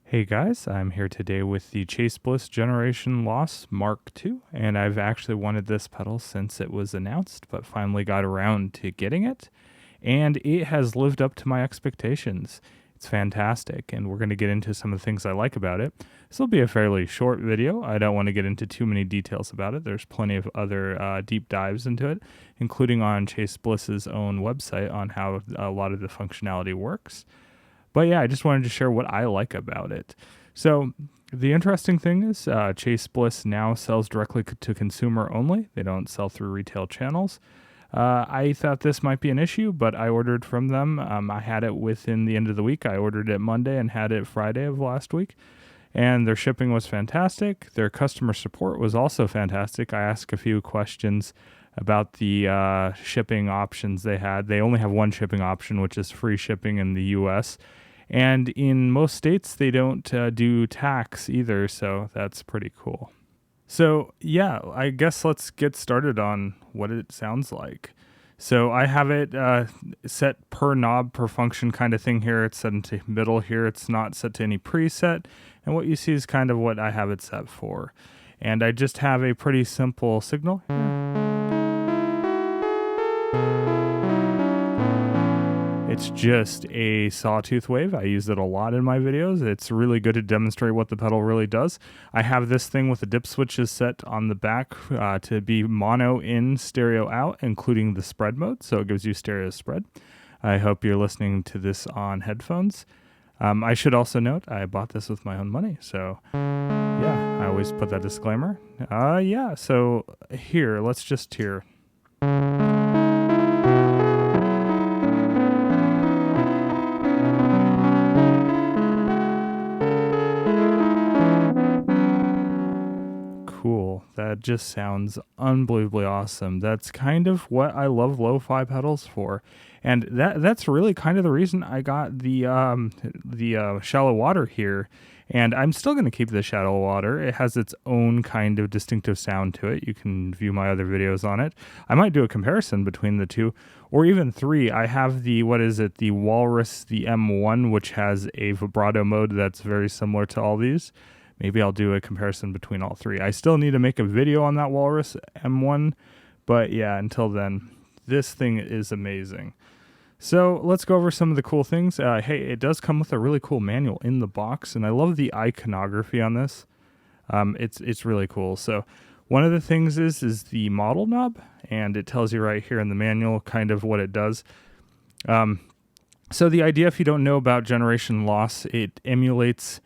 Hey guys, I'm here today with the Chase Bliss Generation Loss Mark II, and I've actually wanted this pedal since it was announced, but finally got around to getting it, and it has lived up to my expectations. It's fantastic, and we're going to get into some of the things I like about it. This will be a fairly short video. I don't want to get into too many details about it. There's plenty of other deep dives into it, including on Chase Bliss's own website on how a lot of the functionality works. But yeah, I just wanted to share what I like about it. So the interesting thing is Chase Bliss now sells directly to consumer only. They don't sell through retail channels. I thought this might be an issue, but I ordered from them. I had it within the end of the week. I ordered it Monday and had it Friday of last week. And their shipping was fantastic. Their customer support was also fantastic. I asked a few questions about the shipping options they had. They only have one shipping option, which is free shipping in the US. And in most states, they don't do tax either, so that's pretty cool. So yeah, I guess let's get started on what it sounds like. So I have it set per knob per function kind of thing here. It's set into middle here. It's not set to any preset. And what you see is kind of what I have it set for. And I just have a pretty simple signal here. It's just a sawtooth wave. I use it a lot in my videos. It's really good to demonstrate what the pedal really does. I have this thing with the dip switches set on the back to be mono in, stereo out, including the spread mode, so it gives you stereo spread. I hope you're listening to this on headphones. I should also note I bought this with my own money, so yeah, I always put that disclaimer. Yeah, so here, let's just hear. Cool. That just sounds unbelievably awesome. That's kind of what I love lo-fi pedals for. And that's really kind of the reason I got the shallow water here. And I'm still going to keep the shallow water. It has its own kind of distinctive sound to it. You can view my other videos on it. I might do a comparison between the two, or even three. I have the Walrus, the M1, which has a vibrato mode that's very similar to all these. Maybe I'll do a comparison between all three. I still need to make a video on that Walrus M1, but yeah, until then, this thing is amazing. So let's go over some of the cool things. Hey, it does come with a really cool manual in the box, and I love the iconography on this. It's really cool. So one of the things is the model knob, and it tells you right here in the manual kind of what it does. So the idea, if you don't know about generation loss, it emulates...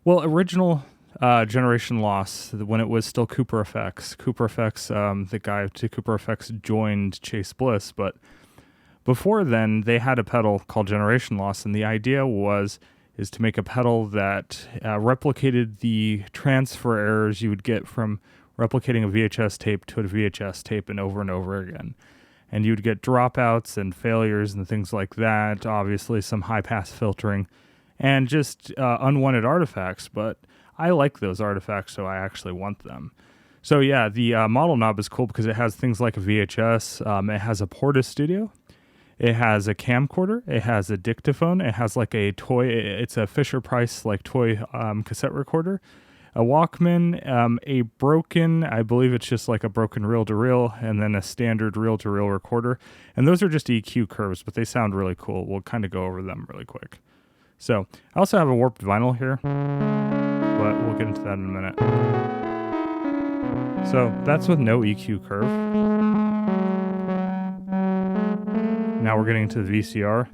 Well, original Generation Loss, when it was still Cooper Effects. Cooper Effects, the guy to Cooper Effects joined Chase Bliss, but before then, they had a pedal called Generation Loss, and the idea is to make a pedal that replicated the transfer errors you would get from replicating a VHS tape to a VHS tape and over again. And you'd get dropouts and failures and things like that, obviously some high-pass filtering, and just unwanted artifacts, but I like those artifacts, so I actually want them. So yeah, the model knob is cool because it has things like a VHS, it has a Porta Studio, it has a camcorder, it has a dictaphone, it has like a toy, it's a Fisher-Price like toy cassette recorder, a Walkman, a broken, I believe it's just like a broken reel-to-reel, and then a standard reel-to-reel recorder, and those are just EQ curves, but they sound really cool. We'll kind of go over them really quick. So I also have a warped vinyl here, but we'll get into that in a minute. So that's with no EQ curve. Now we're getting into the VCR.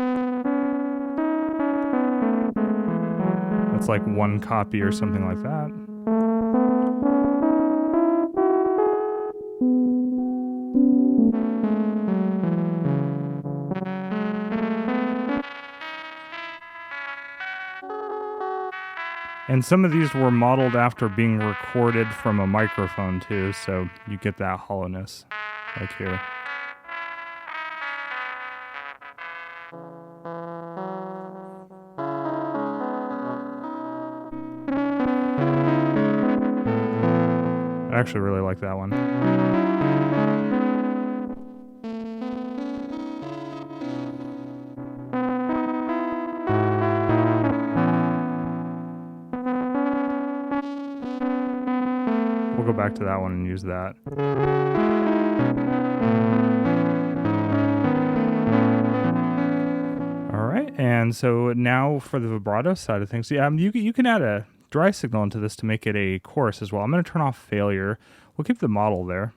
That's like one copy or something like that. And some of these were modeled after being recorded from a microphone too, so you get that hollowness, like here. I actually really like that one. go back to that one and use that. All right, and so now for the vibrato side of things, yeah, you can add a dry signal into this to make it a chorus as well. I'm going to turn off failure. We'll keep the model there.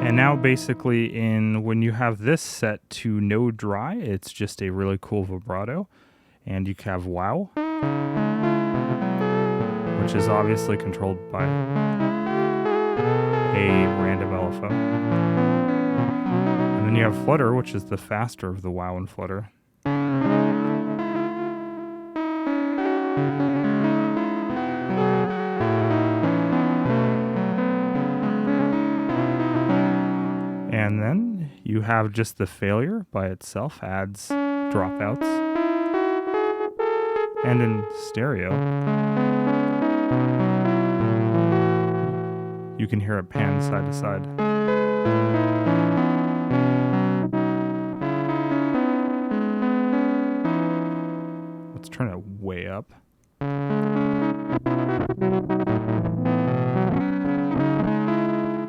And now basically when you have this set to no dry, it's just a really cool vibrato. And you have wow, which is obviously controlled by a random LFO. And then you have flutter, which is the faster of the wow and flutter. And then you have just the failure by itself, adds dropouts. And in stereo, you can hear it pan side to side. Let's turn it way up.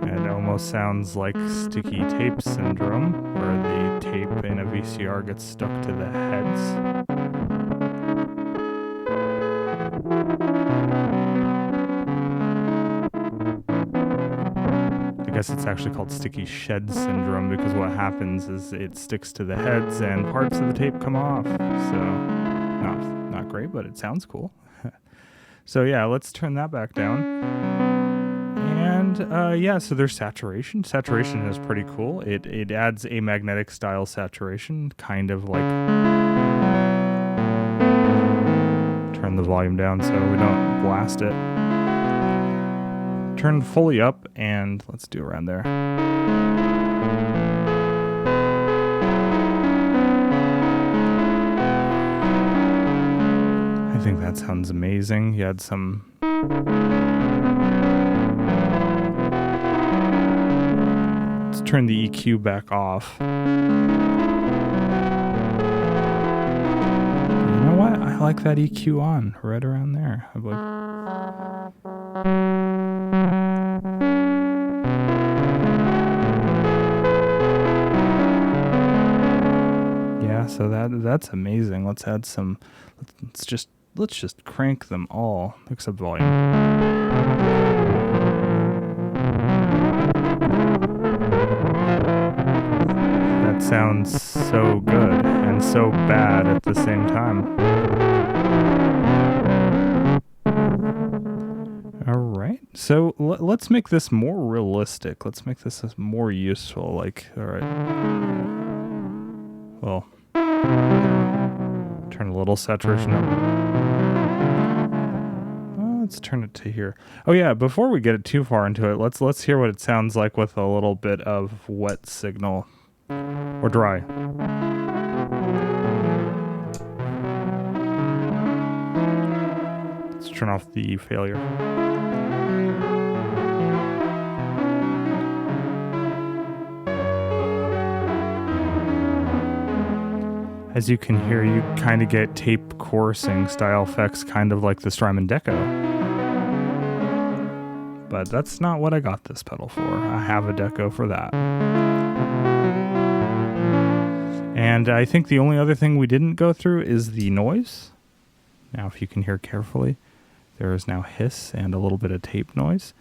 It almost sounds like sticky tape syndrome, where the tape in a VCR gets stuck to the heads. I guess it's actually called sticky shed syndrome because what happens is it sticks to the heads and parts of the tape come off. So not great, but it sounds cool. So yeah, let's turn that back down. And yeah, so there's saturation. Saturation is pretty cool. It adds a magnetic style saturation, kind of like... Turn the volume down so we don't blast it. Turn fully up, and let's do around there. I think that sounds amazing. You had some... Let's turn the EQ back off. You know what? I like that EQ on, right around there. I'm like... So that's amazing. Let's add some. Let's just crank them all except volume. That sounds so good and so bad at the same time. All right. So let's make this more realistic. Let's make this more useful. Like, all right. Well. Turn a little saturation up. Let's turn it to here. Oh yeah, before we get it too far into it, let's hear what it sounds like with a little bit of wet signal or dry. Let's turn off the failure. As you can hear, you kind of get tape chorusing style effects, kind of like the Strymon Deco. But that's not what I got this pedal for. I have a Deco for that. And I think the only other thing we didn't go through is the noise. Now, if you can hear carefully, there is now hiss and a little bit of tape noise.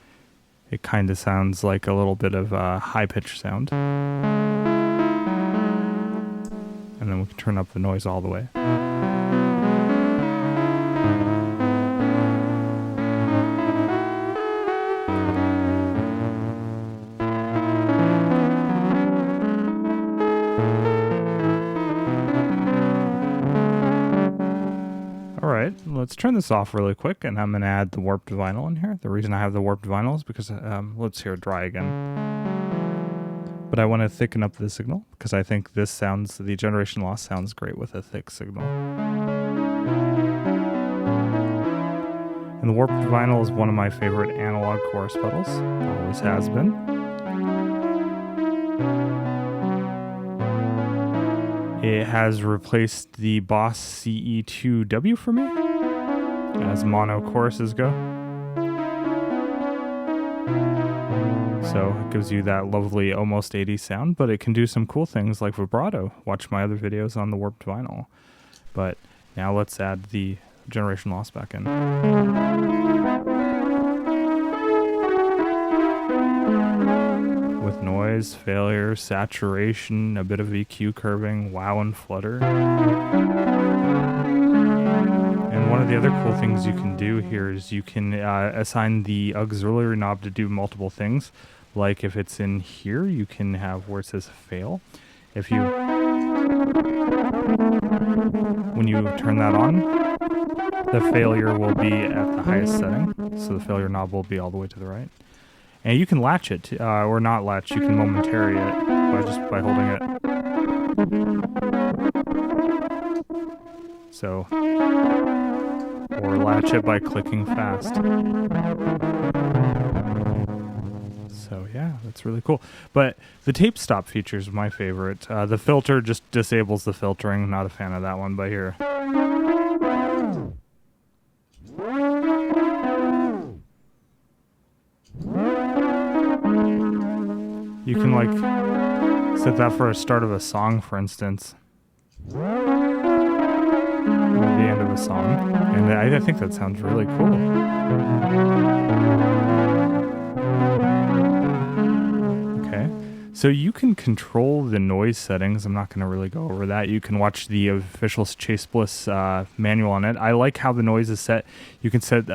It kind of sounds like a little bit of high-pitched sound. And then we can turn up the noise all the way. All right, let's turn this off really quick, and I'm going to add the warped vinyl in here. The reason I have the warped vinyl is because, let's hear it dry again. But I want to thicken up the signal because I think this sounds, the generation loss sounds great with a thick signal. And the warped vinyl is one of my favorite analog chorus pedals. Always has been. It has replaced the Boss CE2W for me. as mono choruses go. So it gives you that lovely almost 80s sound, but it can do some cool things like vibrato. Watch my other videos on the warped vinyl. But now let's add the generation loss back in. With noise, failure, saturation, a bit of EQ curving, wow and flutter. And one of the other cool things you can do here is you can assign the auxiliary knob to do multiple things. Like if it's in here, you can have where it says fail. When you turn that on, the failure will be at the highest setting. So the failure knob will be all the way to the right. And you can latch it, or not latch, you can momentary it by holding it. So, or latch it by clicking fast. So yeah, that's really cool. But the tape stop feature is my favorite. The filter just disables the filtering. Not a fan of that one, but here. You can like set that for a start of a song, for instance. At the end of a song. And I think that sounds really cool. So you can control the noise settings. I'm not going to really go over that. You can watch the official Chase Bliss manual on it. I like how the noise is set. You can set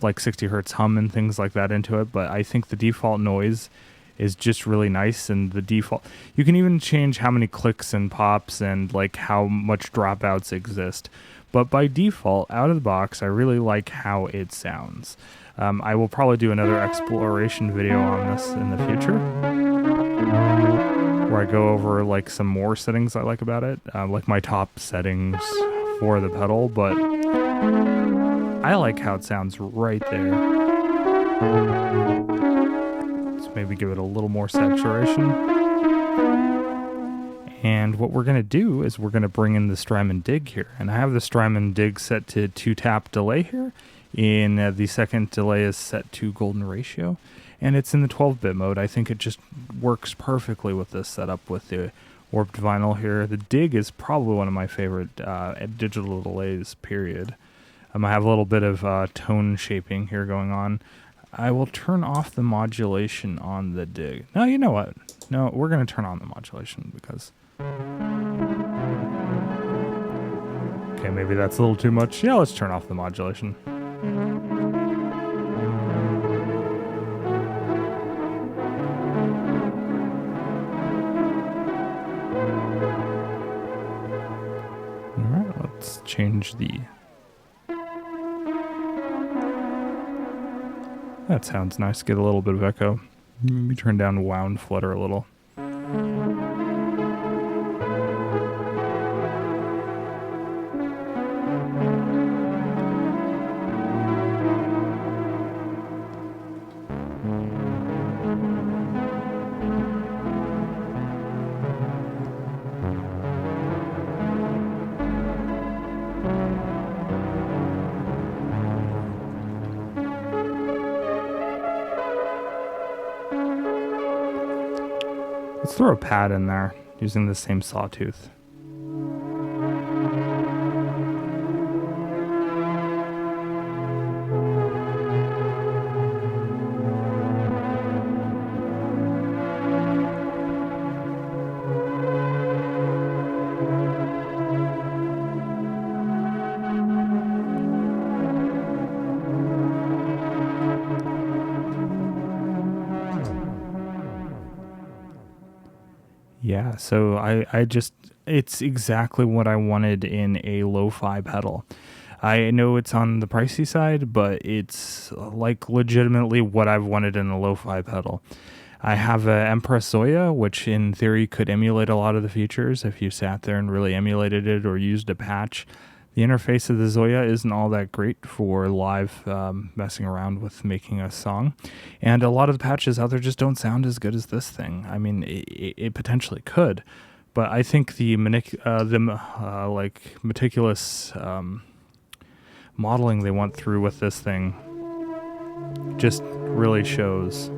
like 60 hertz hum and things like that into it, but I think the default noise is just really nice. And the default, you can even change how many clicks and pops and like how much dropouts exist. But by default, out of the box, I really like how it sounds. I will probably do another exploration video on this in the future, where I go over like some more settings I like about it, like my top settings for the pedal, but I like how it sounds right there. Let's maybe give it a little more saturation. And what we're going to do is we're going to bring in the Strymon dig here. And I have the Strymon dig set to 2-tap delay here. The second delay is set to golden ratio. And it's in the 12-bit mode. I think it just works perfectly with this setup with the warped vinyl here. The dig is probably one of my favorite digital delays, period. I have a little bit of tone shaping here going on. I will turn off the modulation on the dig. No, you know what? No, we're going to turn on the modulation because... Okay, maybe that's a little too much. Yeah, let's turn off the modulation. Alright, let's change the... That sounds nice. Get a little bit of echo. Maybe turn down wow and flutter a little. Let's throw a pad in there using the same sawtooth. Yeah, so I just, it's exactly what I wanted in a lo-fi pedal. I know it's on the pricey side, but it's like legitimately what I've wanted in a lo-fi pedal. I have a Empress Zoya, which in theory could emulate a lot of the features if you sat there and really emulated it or used a patch. The interface of the Zoya isn't all that great for live messing around with making a song. And a lot of the patches out there just don't sound as good as this thing. I mean, it potentially could, but I think the meticulous modeling they went through with this thing just really shows.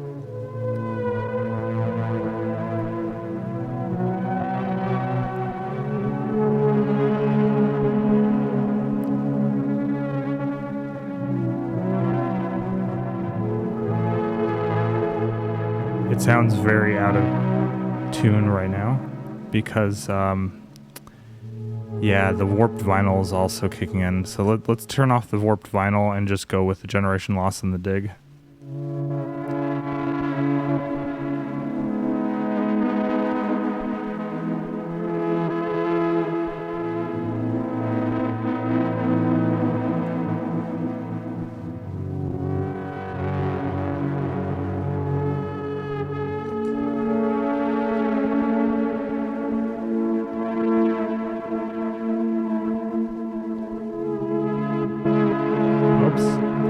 It sounds very out of tune right now because yeah, the warped vinyl is also kicking in. So let's turn off the warped vinyl and just go with the generation loss in the dig.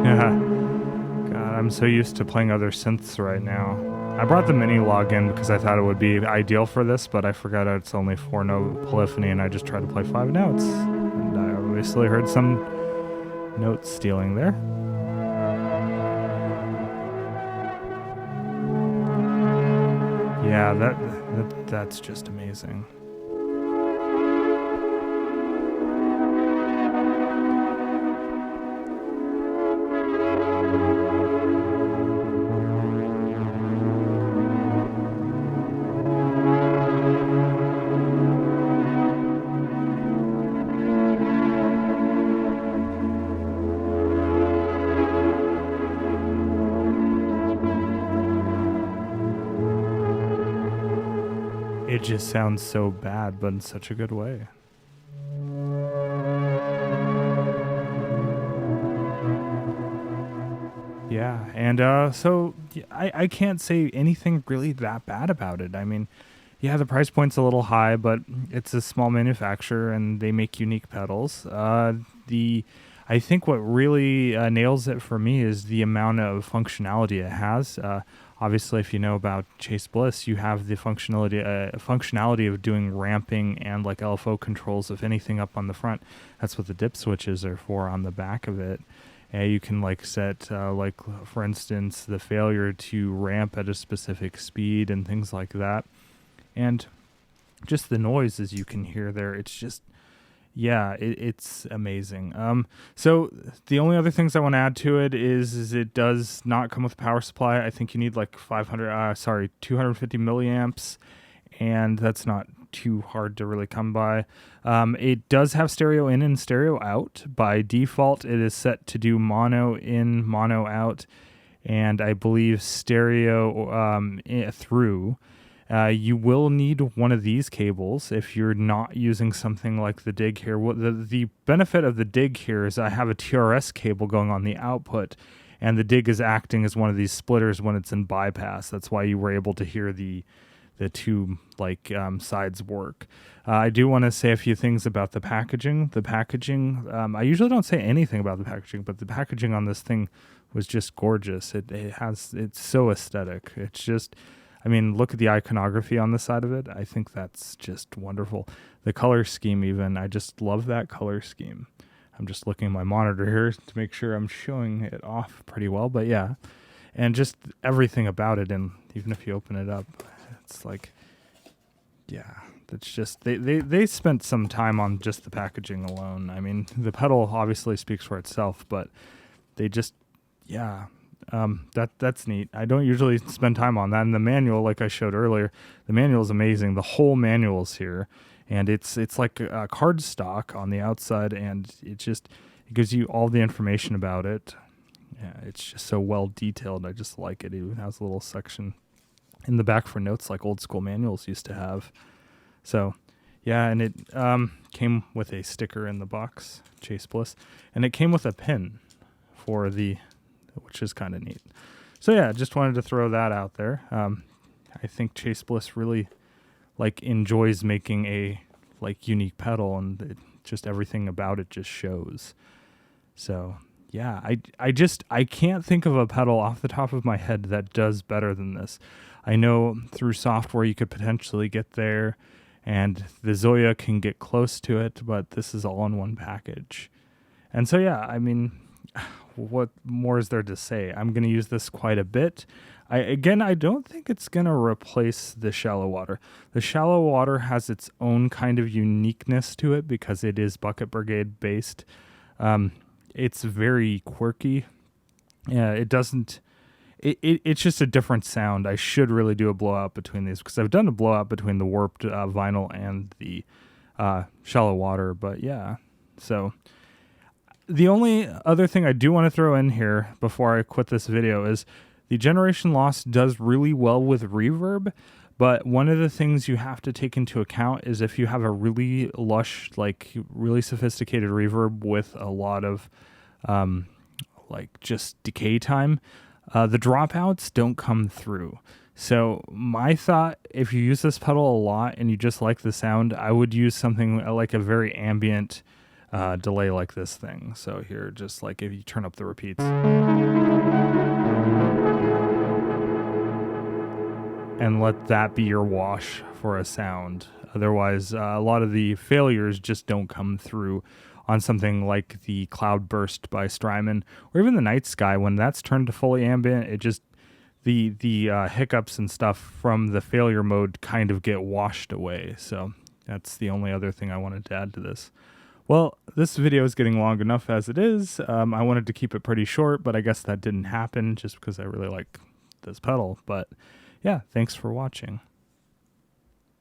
Yeah. God, I'm so used to playing other synths right now. I brought the mini log in because I thought it would be ideal for this, but I forgot it's only 4-note polyphony and I just tried to play 5 notes. And I obviously heard some note stealing there. Yeah, that's just amazing. It just sounds so bad, but in such a good way. Yeah, and so I can't say anything really that bad about it. I mean, yeah, the price point's a little high, but it's a small manufacturer and they make unique pedals. I think what really nails it for me is the amount of functionality it has. Obviously, if you know about Chase Bliss, you have the functionality of doing ramping and like LFO controls of anything up on the front. That's what the dip switches are for on the back of it. You can like set, like for instance, the failure to ramp at a specific speed and things like that. And just the noises you can hear there, it's just, yeah, it's amazing. So the only other things I want to add to it is it does not come with a power supply. I think you need like 250 milliamps, and that's not too hard to really come by. It does have stereo in and stereo out. By default, it is set to do mono in, mono out, and I believe stereo through. You will need one of these cables if you're not using something like the dig here. The benefit of the dig here is I have a TRS cable going on the output, and the dig is acting as one of these splitters when it's in bypass. That's why you were able to hear the two sides work. I do want to say a few things about the packaging. The packaging, I usually don't say anything about the packaging, but the packaging on this thing was just gorgeous. It's so aesthetic. It's just, I mean, look at the iconography on the side of it. I think that's just wonderful. The color scheme even, I just love that color scheme. I'm just looking at my monitor here to make sure I'm showing it off pretty well, but yeah. And just everything about it, and even if you open it up, it's like, yeah, that's just, they spent some time on just the packaging alone. I mean, the pedal obviously speaks for itself, but they just, yeah, that's neat. I don't usually spend time on that. And the manual, like I showed earlier, the manual is amazing. The whole manual's here, and it's like a card stock on the outside, and it gives you all the information about it. Yeah, it's just so well detailed. I just like it. It even has a little section in the back for notes like old school manuals used to have. So yeah, and it came with a sticker in the box, Chase Bliss, and it came with a pin for which is kind of neat. So yeah, just wanted to throw that out there. I think Chase Bliss really enjoys making a unique pedal, and just everything about it just shows. So yeah, I can't think of a pedal off the top of my head that does better than this. I know through software you could potentially get there, and the Zoya can get close to it, but this is all in one package. And so, yeah, I mean, what more is there to say? I'm going to use this quite a bit. I don't think it's going to replace the shallow water. The shallow water has its own kind of uniqueness to it because it is Bucket Brigade based. It's very quirky. Yeah, it doesn't... It's just a different sound. I should really do a blowout between these because I've done a blowout between the warped vinyl and the shallow water. But yeah, so the only other thing I do want to throw in here before I quit this video is the generation loss does really well with reverb. But one of the things you have to take into account is if you have a really lush, like really sophisticated reverb with a lot of like just decay time, the dropouts don't come through. So my thought, if you use this pedal a lot and you just like the sound, I would use something like a very ambient delay like this thing. So here, just like if you turn up the repeats. And let that be your wash for a sound. Otherwise, a lot of the failures just don't come through on something like the Cloudburst by Strymon, or even the Night Sky. When that's turned to fully ambient, it just the hiccups and stuff from the failure mode kind of get washed away. So that's the only other thing I wanted to add to this. Well, this video is getting long enough as it is. I wanted to keep it pretty short, but I guess that didn't happen just because I really like this pedal. But yeah, thanks for watching.